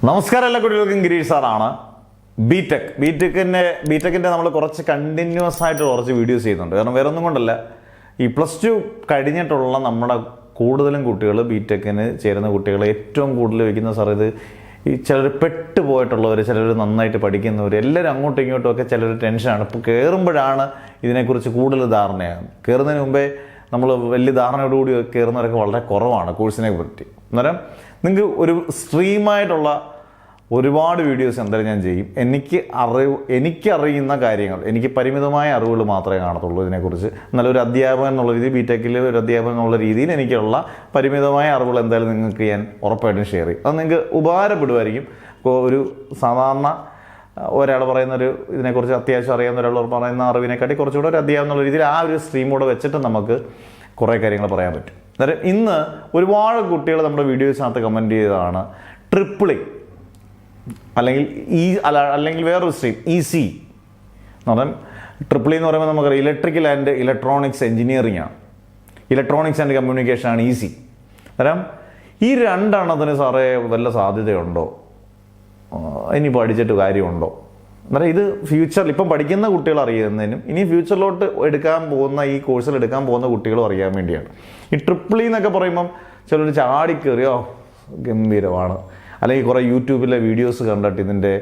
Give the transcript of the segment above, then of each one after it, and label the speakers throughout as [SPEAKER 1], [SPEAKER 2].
[SPEAKER 1] നമസ്കാരം, എല്ലാ കുട്ടികൾക്കും ഗിരീഷ് സാറാണ്. ബിടെക്കിൻ്റെ നമ്മൾ കുറച്ച് കണ്ടിന്യൂസ് ആയിട്ട് കുറച്ച് വീഡിയോസ് ചെയ്യുന്നുണ്ട്. കാരണം വേറെ ഒന്നും കൊണ്ടല്ല, ഈ +2 കഴിഞ്ഞിട്ടുള്ള നമ്മുടെ കൂടുതലും കുട്ടികൾ, ബിടെക്കിന് ചേരുന്ന കുട്ടികൾ ഏറ്റവും കൂടുതൽ വയ്ക്കുന്ന സാർ ഇത് ഈ ചിലർ പെട്ടുപോയിട്ടുള്ളവർ, ചിലർ നന്നായിട്ട് പഠിക്കുന്നവർ, എല്ലാവരും അങ്ങോട്ടും ഇങ്ങോട്ടും ഒക്കെ ചിലർ ടെൻഷനാണ്. ഇപ്പോൾ കയറുമ്പോഴാണ് ഇതിനെക്കുറിച്ച് കൂടുതൽ ധാരണയാകുന്നത്. കയറുന്നതിന് മുമ്പേ നമ്മൾ വലിയ ധാരണയോടുകൂടി കയറുന്നവരൊക്കെ വളരെ കുറവാണ് കോഴ്സിനെ പറ്റി. അന്നേരം നിങ്ങൾക്ക് ഒരു സ്ട്രീമായിട്ടുള്ള ഒരുപാട് വീഡിയോസ് എന്തായാലും ഞാൻ ചെയ്യും. എനിക്കറിയുന്ന കാര്യങ്ങൾ, എനിക്ക് പരിമിതമായ അറിവുകൾ മാത്രമേ കാണത്തുള്ളൂ ഇതിനെക്കുറിച്ച്. എന്നാലും ഒരു അധ്യാപകൻ എന്നുള്ള രീതിയിൽ, ബിടെക്കിൽ ഒരു അധ്യാപകൻ എന്നുള്ള രീതിയിൽ എനിക്കുള്ള പരിമിതമായ അറിവുകൾ എന്തായാലും നിങ്ങൾക്ക് ഞാൻ ഉറപ്പായിട്ടും ഷെയർ ചെയ്യും. അത് നിങ്ങൾക്ക് ഉപകാരപ്പെടുമായിരിക്കും. ഇപ്പോൾ ഒരു സാധാരണ ഒരാൾ പറയുന്നൊരു ഇതിനെക്കുറിച്ച് അത്യാവശ്യം അറിയാവുന്ന ഒരാൾ പറയുന്ന അറിവിനെക്കാട്ടി കുറച്ചുകൂടെ ഒരു അധ്യാപനം എന്നുള്ള രീതിയിൽ ആ ഒരു സ്ട്രീമൂടെ വെച്ചിട്ട് നമുക്ക് കുറേ കാര്യങ്ങൾ പറയാൻ പറ്റും. അന്നേരം ഇന്ന് ഒരുപാട് കുട്ടികൾ നമ്മുടെ വീഡിയോസിനകത്ത് കമൻറ്റ് ചെയ്തതാണ് ട്രിപ്പിളി അല്ലെങ്കിൽ വേറൊരു സ്ട്രീം ഈസി എന്ന് പറഞ്ഞാൽ. ട്രിപ്പിളി എന്ന് പറയുമ്പോൾ നമുക്കറിയാം ഇലക്ട്രിക്കൽ ആൻഡ് ഇലക്ട്രോണിക്സ് എഞ്ചിനീയറിംഗ് ആണ്, ഇലക്ട്രോണിക്സ് ആൻഡ് കമ്മ്യൂണിക്കേഷൻ ആണ് ഈസി. അന്നേരം ഈ രണ്ടെണ്ണത്തിന് സാറേ വല്ല സാധ്യതയുണ്ടോ, ഇനി പഠിച്ചിട്ട് കാര്യമുണ്ടോ? അന്നേരം ഇത് ഫ്യൂച്ചറിൽ ഇപ്പം പഠിക്കുന്ന കുട്ടികൾ അറിയുന്നതിനും ഇനി ഫ്യൂച്ചറിലോട്ട് എടുക്കാൻ പോകുന്ന ഈ കോഴ്സിൽ എടുക്കാൻ പോകുന്ന കുട്ടികളും അറിയാൻ വേണ്ടിയാണ്. ഈ ട്രിപ്പിളി എന്നൊക്കെ പറയുമ്പം ചിലർ ചാടിക്കേറിയോ ഗംഭീരമാണ്, അല്ലെങ്കിൽ കുറേ യൂട്യൂബിലെ വീഡിയോസ് കണ്ടിട്ട് ഇതിൻ്റെ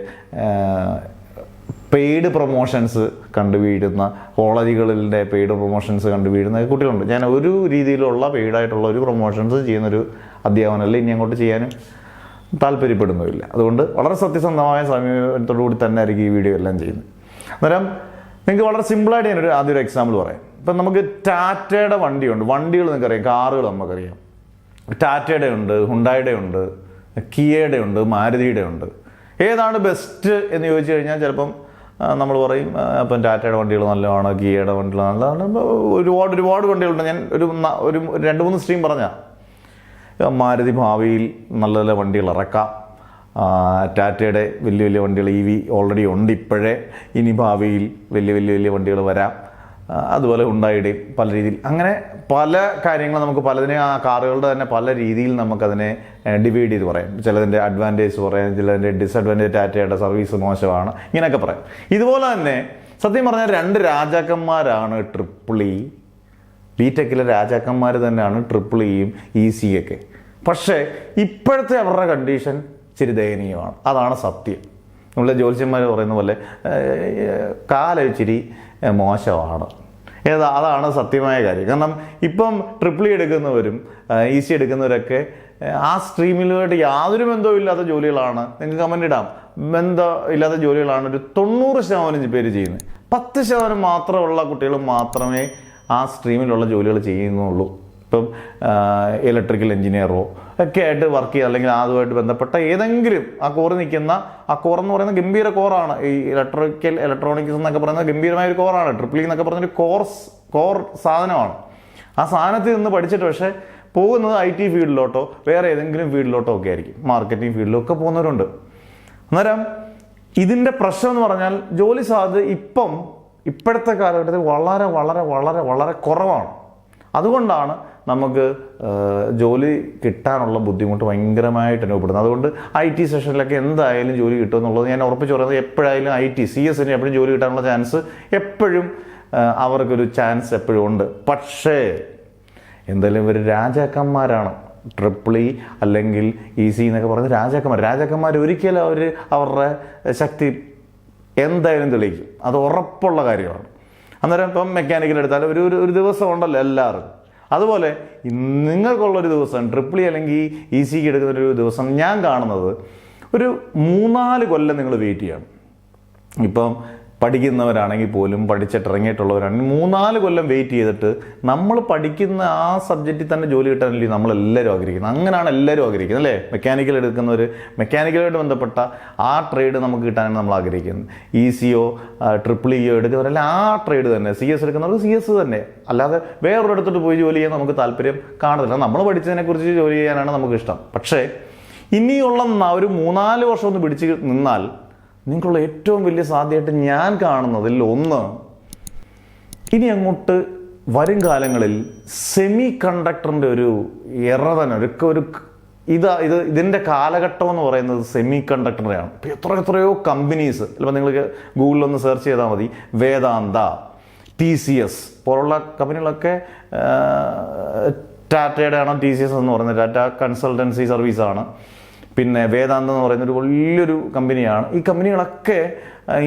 [SPEAKER 1] പെയ്ഡ് പ്രൊമോഷൻസ് കണ്ടുവീഴുന്ന, കോളേജുകളിലെ പെയ്ഡ് പ്രൊമോഷൻസ് കണ്ടുവീഴുന്ന കുട്ടികളുണ്ട്. ഞാൻ ഒരു രീതിയിലുള്ള പെയ്ഡായിട്ടുള്ള ഒരു പ്രൊമോഷൻസ് ചെയ്യുന്നൊരു അധ്യാപനമല്ല ഇനി അങ്ങോട്ട് ചെയ്യാനും താല്പര്യപ്പെടുന്നുമില്ല. അതുകൊണ്ട് വളരെ സത്യസന്ധമായ സമീപനത്തോടുകൂടി തന്നെ ആയിരിക്കും ഈ വീഡിയോ എല്ലാം ചെയ്യുന്നത്. അന്നേരം നിങ്ങൾക്ക് വളരെ സിമ്പിളായിട്ട് ഞാനൊരു ആദ്യം ഒരു എക്സാമ്പിൾ പറയാം. ഇപ്പം നമുക്ക് ടാറ്റയുടെ വണ്ടിയുണ്ട്, വണ്ടികൾ നിങ്ങൾക്കറിയാം, കാറുകൾ നമുക്കറിയാം. ടാറ്റയുടെ ഉണ്ട്, ഹുണ്ടായുടെ ഉണ്ട്, കിയയുടെ ഉണ്ട്, മാരുതിയുടെ ഉണ്ട്. ഏതാണ് ബെസ്റ്റ് എന്ന് ചോദിച്ചു കഴിഞ്ഞാൽ ചിലപ്പം നമ്മൾ പറയും ഇപ്പം ടാറ്റയുടെ വണ്ടികൾ നല്ലതാണ്, കിയയുടെ വണ്ടികൾ നല്ലതാണ്. ഒരുപാട് വണ്ടികളുണ്ട്. ഞാൻ ഒരു 2-3 സ്ട്രീം പറഞ്ഞാൽ മാരുതി ഭാവിയിൽ നല്ല നല്ല വണ്ടികൾ ഇറക്കാം. ടാറ്റയുടെ വലിയ വണ്ടികൾ EV ഓൾറെഡി ഉണ്ട് ഇപ്പോഴേ, ഇനി ഭാവിയിൽ വലിയ വണ്ടികൾ വരാം. അതുപോലെ ഹുണ്ടായിയുടെയും പല രീതിയിൽ, അങ്ങനെ പല കാര്യങ്ങൾ നമുക്ക് പലതിനെ ആ കാറുകളുടെ തന്നെ പല രീതിയിൽ നമുക്കതിനെ ഡിവൈഡ് ചെയ്ത് പറയാം. ചിലതിൻ്റെ അഡ്വാൻറ്റേജ് പറയാം, ചിലതിൻ്റെ ഡിസഡ്വാൻറ്റേജ്, ടാറ്റയുടെ സർവീസ് മോശമാണ്, ഇങ്ങനെയൊക്കെ പറയാം. ഇതുപോലെ തന്നെ സത്യം പറഞ്ഞാൽ 2 രാജാക്കന്മാരാണ് ട്രിപ്പിളി. ബിടെക്കിലെ രാജാക്കന്മാർ തന്നെയാണ് ട്രിപ്പിളിയും ഈസിയൊക്കെ. പക്ഷേ ഇപ്പോഴത്തെ അവരുടെ കണ്ടീഷൻ ഇച്ചിരി ദയനീയമാണ്. അതാണ് സത്യം. നമ്മളെ ജ്യോത്സ്യന്മാർ പറയുന്ന പോലെ കാലം ഇച്ചിരി മോശമാണ്. അതാണ് സത്യമായ കാര്യം. കാരണം ഇപ്പം ട്രിപ്പിളി എടുക്കുന്നവരും ഈസി എടുക്കുന്നവരൊക്കെ ആ സ്ട്രീമിലുമായിട്ട് യാതൊരു ബന്ധവും ഇല്ലാത്ത ജോലികളാണ്. നിങ്ങൾക്ക് കമൻ്റ് ഇടാം, ബന്ധം ഇല്ലാത്ത ജോലികളാണ് ഒരു 90% പേര് ചെയ്യുന്നത്. 10% മാത്രമുള്ള കുട്ടികൾ മാത്രമേ ആ സ്ട്രീമിലുള്ള ജോലികൾ ചെയ്യുന്നുള്ളൂ. ഇപ്പം ഇലക്ട്രിക്കൽ എഞ്ചിനീയറോ ഒക്കെ ആയിട്ട് വർക്ക് ചെയ്യുക, അല്ലെങ്കിൽ അതുമായിട്ട് ബന്ധപ്പെട്ട ഏതെങ്കിലും ആ കോറിൽ നിൽക്കുന്ന, ആ കോറെന്ന് പറയുന്ന ഗംഭീര കോറാണ്. ഈ ഇലക്ട്രോണിക്സ് എന്നൊക്കെ പറയുന്ന ഗംഭീരമായ ഒരു കോറാണ്. ട്രിപ്പിളി എന്നൊക്കെ പറഞ്ഞൊരു കോർ സാധനമാണ്. ആ സാധനത്തിൽ നിന്ന് പഠിച്ചിട്ട് പക്ഷേ പോകുന്നത് IT ഫീൽഡിലോട്ടോ വേറെ ഏതെങ്കിലും ഫീൽഡിലോട്ടോ ഒക്കെ ആയിരിക്കും, മാർക്കറ്റിംഗ് ഫീൽഡിലൊക്കെ പോകുന്നവരുണ്ട്. അന്നേരം ഇതിൻ്റെ പ്രശ്നം എന്ന് പറഞ്ഞാൽ ജോലി സാധ്യത ഇപ്പോഴത്തെ കാലഘട്ടത്തിൽ വളരെ വളരെ വളരെ വളരെ കുറവാണ്. അതുകൊണ്ടാണ് നമുക്ക് ജോലി കിട്ടാനുള്ള ബുദ്ധിമുട്ട് ഭയങ്കരമായിട്ട് അനുഭവപ്പെടുന്നത്. അതുകൊണ്ട് IT സെഷനിലൊക്കെ എന്തായാലും ജോലി കിട്ടുമെന്നുള്ളത് ഞാൻ ഉറപ്പിച്ച് പറയുന്നത്. എപ്പോഴായാലും CS-ന് എപ്പോഴും ജോലി കിട്ടാനുള്ള ചാൻസ് എപ്പോഴും, അവർക്കൊരു ചാൻസ് എപ്പോഴും ഉണ്ട്. പക്ഷേ എന്തായാലും ഇവർ രാജാക്കന്മാരാണ്. ട്രിപ്പിളി അല്ലെങ്കിൽ ഈസി എന്നൊക്കെ പറയുന്നത് രാജാക്കന്മാർ ഒരിക്കലും അവരുടെ ശക്തി എന്തായാലും തെളിയിക്കും. അത് ഉറപ്പുള്ള കാര്യമാണ്. അന്നേരം ഇപ്പം മെക്കാനിക്കൽ എടുത്താൽ ഒരു ദിവസം ഉണ്ടല്ലോ എല്ലാവരും. അതുപോലെ നിങ്ങൾക്കുള്ളൊരു ദിവസം ട്രിപ്പിളി അല്ലെങ്കിൽ ഈസിക്ക് എടുക്കുന്നൊരു ദിവസം ഞാൻ കാണുന്നത് ഒരു 3-4 കൊല്ലം നിങ്ങൾ വെയിറ്റ് ചെയ്യണം. ഇപ്പം പഠിക്കുന്നവരാണെങ്കിൽ പോലും, പഠിച്ചിട്ടിറങ്ങിയിട്ടുള്ളവരാണെങ്കിൽ 3-4 കൊല്ലം വെയിറ്റ് ചെയ്തിട്ട് നമ്മൾ പഠിക്കുന്ന ആ സബ്ജക്റ്റിൽ തന്നെ ജോലി കിട്ടാനല്ലേ നമ്മളെല്ലാവരും ആഗ്രഹിക്കുന്നത്. അങ്ങനെയാണ് എല്ലാവരും ആഗ്രഹിക്കുന്നത് അല്ലേ? മെക്കാനിക്കൽ എടുക്കുന്നവർ, മെക്കാനിക്കലായിട്ട് ബന്ധപ്പെട്ട ആ ട്രേഡ് നമുക്ക് കിട്ടാനാണ് നമ്മൾ ആഗ്രഹിക്കുന്നത്. ECO ട്രിപ്പിളിയോ എടുക്കുന്നവരല്ല ആ ട്രേഡ് തന്നെ. CS എടുക്കുന്നവർ CS തന്നെ, അല്ലാതെ വേറൊരിടത്തോട്ട് പോയി ജോലി ചെയ്യാൻ നമുക്ക് താല്പര്യം കാണുന്നില്ല. നമ്മൾ പഠിച്ചതിനെക്കുറിച്ച് ജോലി ചെയ്യാനാണ് നമുക്ക് ഇഷ്ടം. പക്ഷേ ഇനിയുള്ള ഒരു 3-4 വർഷം ഒന്ന് പിടിച്ച് നിന്നാൽ നിങ്ങൾക്കുള്ള ഏറ്റവും വലിയ സാധ്യതയായിട്ട് ഞാൻ കാണുന്നതിൽ ഒന്ന്, ഇനി അങ്ങോട്ട് വരും കാലങ്ങളിൽ സെമി കണ്ടക്ടറിൻ്റെ ഒരു ഇതിൻ്റെ കാലഘട്ടം എന്ന് പറയുന്നത് സെമി കണ്ടക്ടറിനെയാണ്. ഇപ്പോൾ എത്രയോ കമ്പനീസ്, ചിലപ്പോൾ നിങ്ങൾ ഗൂഗിളിലൊന്ന് സെർച്ച് ചെയ്താൽ മതി, വേദാന്ത, TCS പോലുള്ള കമ്പനികളൊക്കെ, ടാറ്റയുടെ ആണോ TCS എന്ന് പറയുന്നത്, ടാറ്റ കൺസൾട്ടൻസി സർവീസാണ്. പിന്നെ വേദാന്ത എന്ന് പറയുന്നൊരു വലിയൊരു കമ്പനിയാണ്. ഈ കമ്പനികളൊക്കെ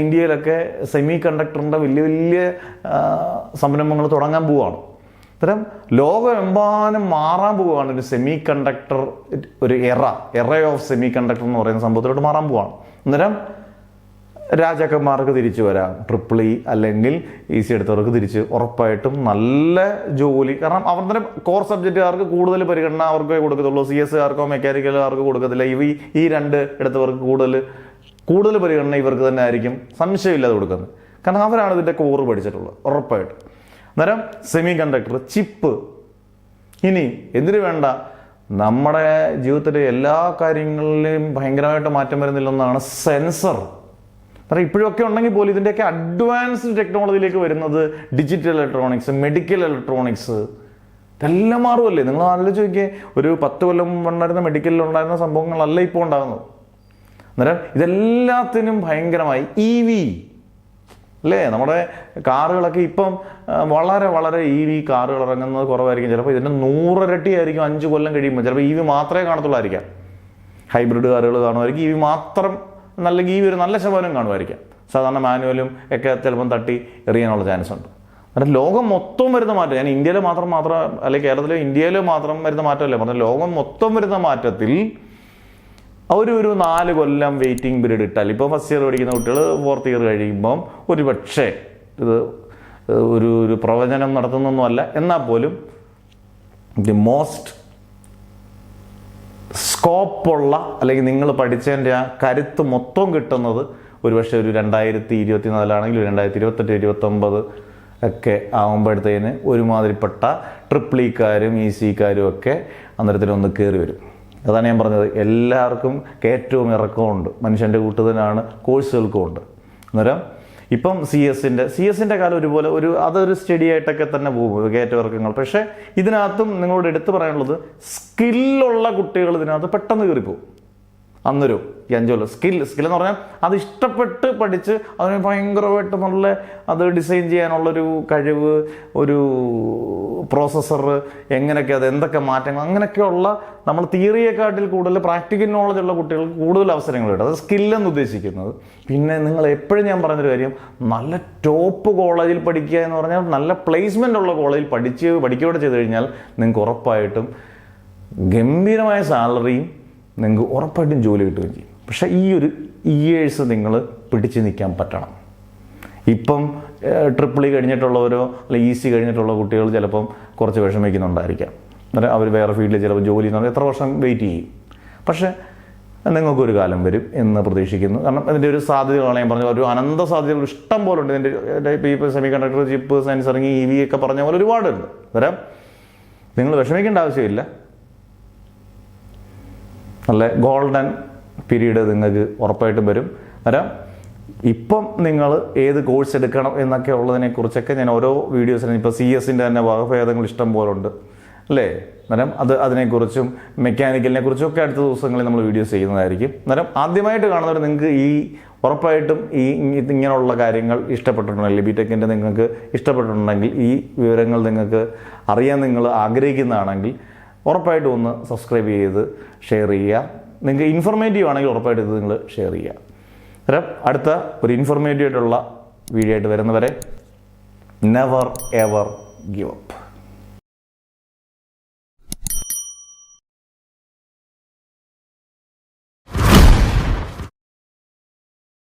[SPEAKER 1] ഇന്ത്യയിലൊക്കെ സെമി കണ്ടക്ടറിൻ്റെ വലിയ വലിയ സംരംഭങ്ങൾ തുടങ്ങാൻ പോവുകയാണ്. അത്തരം ലോകമെമ്പാടും മാറാൻ പോവുകയാണ് ഒരു സെമി കണ്ടക്ടർ, ഒരു എറ ഓഫ് സെമി കണ്ടക്ടർ എന്ന് പറയുന്ന സംഭവത്തിലോട്ട് മാറാൻ പോവുകയാണ്. അന്നേരം രാജാക്കന്മാർക്ക് തിരിച്ചു വരാം, EEE അല്ലെങ്കിൽ EC എടുത്തവർക്ക് തിരിച്ച് ഉറപ്പായിട്ടും നല്ല ജോലി. കാരണം അവരുടെ കോർ സബ്ജക്റ്റുകാർക്ക് കൂടുതൽ പരിഗണന അവർക്കേ കൊടുക്കത്തുള്ളൂ, CS-കാർക്കോ മെക്കാനിക്കലുകാർക്ക് കൊടുക്കത്തില്ല. ഈ രണ്ട് എടുത്തവർക്ക് കൂടുതൽ പരിഗണന ഇവർക്ക് തന്നെ ആയിരിക്കും, സംശയമില്ലാതെ കൊടുക്കുന്നത്. കാരണം അവരാണ് ഇതിൻ്റെ കോറ് പഠിച്ചിട്ടുള്ളത് ഉറപ്പായിട്ട്. അന്നേരം സെമി കണ്ടക്ടർ, ചിപ്പ്, ഇനി എന്തിനു വേണ്ട, നമ്മുടെ ജീവിതത്തിലെ എല്ലാ കാര്യങ്ങളിലും ഭയങ്കരമായിട്ട് മാറ്റം വരുന്നില്ലെന്നാണ് സെൻസർ. കാരണം ഇപ്പോഴൊക്കെ ഉണ്ടെങ്കിൽ പോലും ഇതിൻ്റെയൊക്കെ അഡ്വാൻസ്ഡ് ടെക്നോളജിയിലേക്ക് വരുന്നത് ഡിജിറ്റൽ ഇലക്ട്രോണിക്സ്, മെഡിക്കൽ ഇലക്ട്രോണിക്സ്, ഇതെല്ലാം മാറുമല്ലേ. നിങ്ങൾ ആലോചിച്ച് നോക്കിയേ, ഒരു 10 കൊല്ലം ഉണ്ടായിരുന്ന മെഡിക്കലിൽ ഉണ്ടായിരുന്ന സംഭവങ്ങളല്ല ഇപ്പോൾ ഉണ്ടാകുന്നത്. അന്നേരം ഇതെല്ലാത്തിനും ഭയങ്കരമായി EV അല്ലേ, നമ്മുടെ കാറുകളൊക്കെ ഇപ്പം വളരെ വളരെ EV കാറുകൾ ഇറങ്ങുന്നത് കുറവായിരിക്കും. ചിലപ്പോൾ ഇതിൻ്റെ 100 ഇരട്ടി ആയിരിക്കും 5 കൊല്ലം കഴിയുമ്പോൾ. ചിലപ്പോൾ EV മാത്രമേ കാണത്തുള്ളായിരിക്കാം. ഹൈബ്രിഡ് കാറുകൾ കാണുമായിരിക്കും, EV മാത്രം, അല്ലെങ്കിൽ EV ഒരു നല്ല ശതമാനം കാണുമായിരിക്കാം. സാധാരണ മാനുവലും ഒക്കെ ചിലപ്പം തട്ടി എറിയാനുള്ള ചാൻസ് ഉണ്ട്. കാരണം ലോകം മൊത്തം വരുന്ന മാറ്റം, ഞാൻ ഇന്ത്യയിൽ മാത്രം അല്ലെങ്കിൽ കേരളത്തിലെ ഇന്ത്യയിൽ മാത്രം വരുന്ന മാറ്റമല്ലേ പറഞ്ഞാൽ, ലോകം മൊത്തം വരുന്ന മാറ്റത്തിൽ ഒരു 4 കൊല്ലം വെയിറ്റിംഗ് പീരീഡ് ഇട്ടാൽ, ഇപ്പോൾ ഫസ്റ്റ് ഇയർ പഠിക്കുന്ന കുട്ടികൾ 4th ഇയർ കഴിയുമ്പം ഒരു പക്ഷേ, ഇത് ഒരു പ്രവചനം നടത്തുന്നൊന്നുമല്ല, എന്നാൽ പോലും ദി മോസ്റ്റ് സ്കോപ്പുള്ള അല്ലെങ്കിൽ നിങ്ങൾ പഠിച്ചതിൻ്റെ ആ കരുത്ത് മൊത്തം കിട്ടുന്നത് ഒരുപക്ഷെ ഒരു 2024 2028-29 ഒക്കെ ആകുമ്പോഴത്തേന് ഒരുമാതിരിപ്പെട്ട EEEക്കാരും ECക്കാരും ഒക്കെ അന്നേരത്തിലൊന്ന് കയറി വരും. അതാണ് ഞാൻ പറഞ്ഞത്, എല്ലാവർക്കും കയറ്റവും ഇറക്കമുണ്ട്, മനുഷ്യൻ്റെ കൂട്ടുതലാണ് കോഴ്സുകൾക്കും ഉണ്ട്. അന്നേരം ഇപ്പം CS-ൻ്റെ കാലം ഒരുപോലെ അതൊരു സ്റ്റഡി ആയിട്ടൊക്കെ തന്നെ പോകും, കയറ്റവർക്കങ്ങൾ. പക്ഷേ ഇതിനകത്തും നിങ്ങളോട് എടുത്തു പറയാനുള്ളത്, സ്കില്ലുള്ള കുട്ടികൾ ഇതിനകത്ത് പെട്ടെന്ന് കയറിപ്പോവും. അന്നൊരു 5 കൊല്ലം സ്കില്ലെന്ന് പറഞ്ഞാൽ അത് ഇഷ്ടപ്പെട്ട് പഠിച്ച് അതിന് ഭയങ്കരമായിട്ട് നല്ല അത് ഡിസൈൻ ചെയ്യാനുള്ളൊരു കഴിവ്, ഒരു പ്രോസസ്സർ, എങ്ങനെയൊക്കെ അത് എന്തൊക്കെ മാറ്റങ്ങൾ, അങ്ങനെയൊക്കെയുള്ള നമ്മൾ തിയറിയെക്കാട്ടിൽ കൂടുതൽ പ്രാക്ടിക്കൽ നോളജ് ഉള്ള കുട്ടികൾക്ക് കൂടുതൽ അവസരങ്ങൾ കിട്ടും. അത് സ്കില്ലെന്ന് ഉദ്ദേശിക്കുന്നത്. പിന്നെ നിങ്ങൾ എപ്പോഴും ഞാൻ പറഞ്ഞൊരു കാര്യം, നല്ല ടോപ്പ് കോളേജിൽ പഠിക്കുക എന്ന് പറഞ്ഞാൽ നല്ല പ്ലേസ്മെൻ്റ് ഉള്ള കോളേജിൽ പഠിക്കുകയോടെ ചെയ്ത് കഴിഞ്ഞാൽ നിങ്ങൾക്ക് ഉറപ്പായിട്ടും ഗംഭീരമായ സാലറിയും നിങ്ങൾക്ക് ഉറപ്പായിട്ടും ജോലി കിട്ടുകയും ചെയ്യും. പക്ഷേ ഈ ഒരു ഇയേഴ്സ് നിങ്ങൾ പിടിച്ചു നിൽക്കാൻ പറ്റണം. ഇപ്പം EEE കഴിഞ്ഞിട്ടുള്ളവരോ അല്ലെങ്കിൽ EC കഴിഞ്ഞിട്ടുള്ള കുട്ടികൾ ചിലപ്പം കുറച്ച് വിഷമിക്കുന്നുണ്ടായിരിക്കാം. അന്നേരം അവർ വേറെ ഫീൽഡിൽ ചിലപ്പോൾ ജോലി എന്ന് പറഞ്ഞാൽ എത്ര വർഷം വെയിറ്റ് ചെയ്യും. പക്ഷേ നിങ്ങൾക്കൊരു കാലം വരും എന്ന് പ്രതീക്ഷിക്കുന്നു. കാരണം ഇതിൻ്റെ ഒരു സാധ്യതകളാണ് ഞാൻ പറഞ്ഞത്, ഒരു അനന്ത സാധ്യതകൾ ഇഷ്ടം പോലെ ഉണ്ട്. ഇതിൻ്റെ ഇപ്പോൾ semi conductor, chip, censoring, EV ഒക്കെ പറഞ്ഞ പോലെ ഒരുപാടുണ്ട്. അന്നേരം നിങ്ങൾ വിഷമിക്കേണ്ട ആവശ്യമില്ല. നല്ല ഗോൾഡൻ പീരീഡ് നിങ്ങൾക്ക് ഉറപ്പായിട്ടും വരും. അന്നേരം ഇപ്പം നിങ്ങൾ ഏത് കോഴ്സ് എടുക്കണം എന്നൊക്കെ ഉള്ളതിനെക്കുറിച്ചൊക്കെ ഞാൻ ഓരോ വീഡിയോസിനും, ഇപ്പോൾ CS-ൻ്റെ തന്നെ വകഭേദങ്ങൾ ഇഷ്ടം പോലെ ഉണ്ട് അല്ലേ. അന്നേരം അതിനെക്കുറിച്ചും മെക്കാനിക്കലിനെ കുറിച്ചും ഒക്കെ അടുത്ത ദിവസങ്ങളിൽ നമ്മൾ വീഡിയോസ് ചെയ്യുന്നതായിരിക്കും. അന്നേരം ആദ്യമായിട്ട് കാണുന്നവർ നിങ്ങൾക്ക് ഉറപ്പായിട്ടും ഇങ്ങനെയുള്ള കാര്യങ്ങൾ ഇഷ്ടപ്പെട്ടിട്ടുണ്ടെങ്കിൽ, BTech-ൻ്റെ നിങ്ങൾക്ക് ഇഷ്ടപ്പെട്ടിട്ടുണ്ടെങ്കിൽ, ഈ വിവരങ്ങൾ നിങ്ങൾക്ക് അറിയാൻ നിങ്ങൾ ആഗ്രഹിക്കുന്നതാണെങ്കിൽ ഉറപ്പായിട്ടും ഒന്ന് സബ്സ്ക്രൈബ് ചെയ്ത് ഷെയർ ചെയ്യുക. നിങ്ങൾക്ക് ഇൻഫർമേറ്റീവ് ആണെങ്കിൽ ഉറപ്പായിട്ടും ഇത് നിങ്ങൾ ഷെയർ ചെയ്യുക. അന്നേരം അടുത്ത ഒരു ഇൻഫർമേറ്റീവ് ആയിട്ടുള്ള വീഡിയോ ആയിട്ട് വരുന്നവരെ നെവർ എവർ ഗിവ് അപ്പ്.